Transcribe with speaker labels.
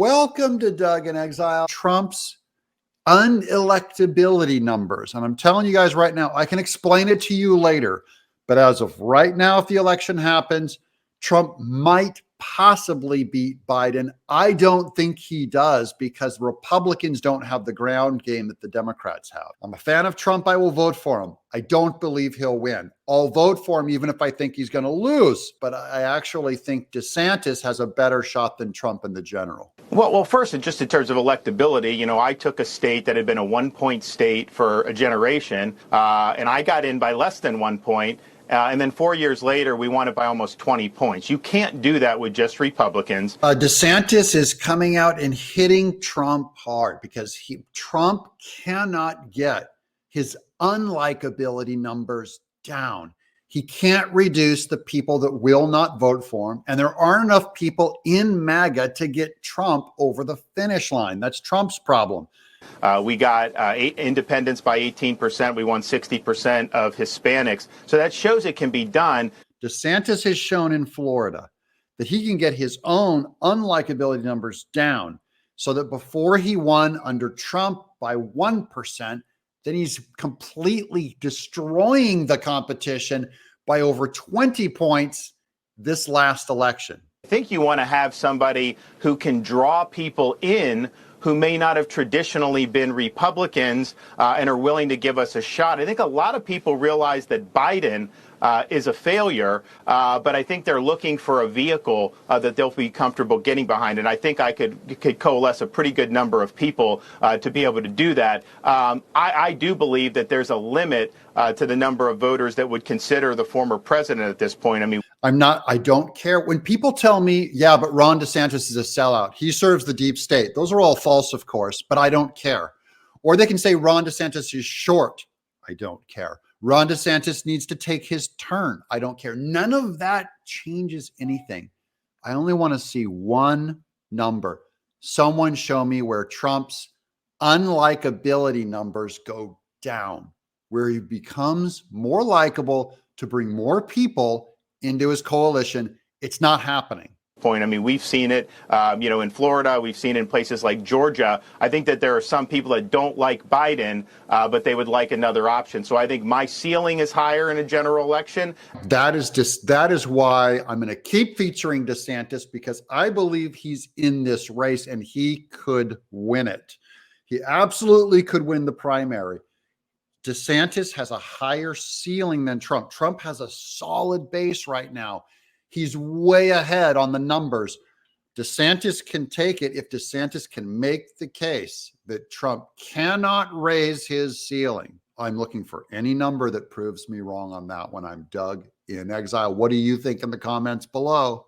Speaker 1: Welcome to Doug in Exile. Trump's unelectability numbers. And I'm telling you guys right now, I can explain it to you later. But as of right now, if the election happens, Trump might possibly beat Biden. I don't think he does because Republicans don't have the ground game that the Democrats have. I'm a fan of Trump. I will vote for him. I don't believe he'll win. I'll vote for him even if I think he's going to lose. But I actually think DeSantis has a better shot than Trump in the general.
Speaker 2: Well, first, just in terms of electability, I took a state that had been a 1-point state for a generation, and I got in by less than 1 point. And then 4 years later, we won it by almost 20 points. You can't do that with just Republicans.
Speaker 1: DeSantis is coming out and hitting Trump hard because Trump cannot get his unlikability numbers down. He can't reduce the people that will not vote for him. And there aren't enough people in MAGA to get Trump over the finish line. That's Trump's problem.
Speaker 2: We got independents by 18%. We won 60% of Hispanics. So that shows it can be done.
Speaker 1: DeSantis has shown in Florida that he can get his own unlikability numbers down so that before he won under Trump by 1%, then he's completely destroying the competition by over 20 points this last election.
Speaker 2: I think you want to have somebody who can draw people in who may not have traditionally been Republicans and are willing to give us a shot. I think a lot of people realize that Biden is a failure, but I think they're looking for a vehicle that they'll be comfortable getting behind. And I think I could coalesce a pretty good number of people to be able to do that. I do believe that there's a limit to the number of voters that would consider the former president at this point. I mean,
Speaker 1: I don't care. When people tell me, yeah, but Ron DeSantis is a sellout. He serves the deep state. Those are all false, of course, but I don't care. Or they can say Ron DeSantis is short. I don't care. Ron DeSantis needs to take his turn. I don't care. None of that changes anything. I only want to see one number. Someone show me where Trump's unlikability numbers go down, where he becomes more likable to bring more people into his coalition. It's not happening.
Speaker 2: I mean, we've seen it, in Florida. We've seen it in places like Georgia. I think that there are some people that don't like Biden, but they would like another option. So I think my ceiling is higher in a general election.
Speaker 1: That is why I'm going to keep featuring DeSantis, because I believe he's in this race and he could win it. He absolutely could win the primary. DeSantis has a higher ceiling than Trump. Trump has a solid base right now. He's way ahead on the numbers. DeSantis can take it if DeSantis can make the case that Trump cannot raise his ceiling. I'm looking for any number that proves me wrong on that one. I'm Doug in Exile. What do you think in the comments below?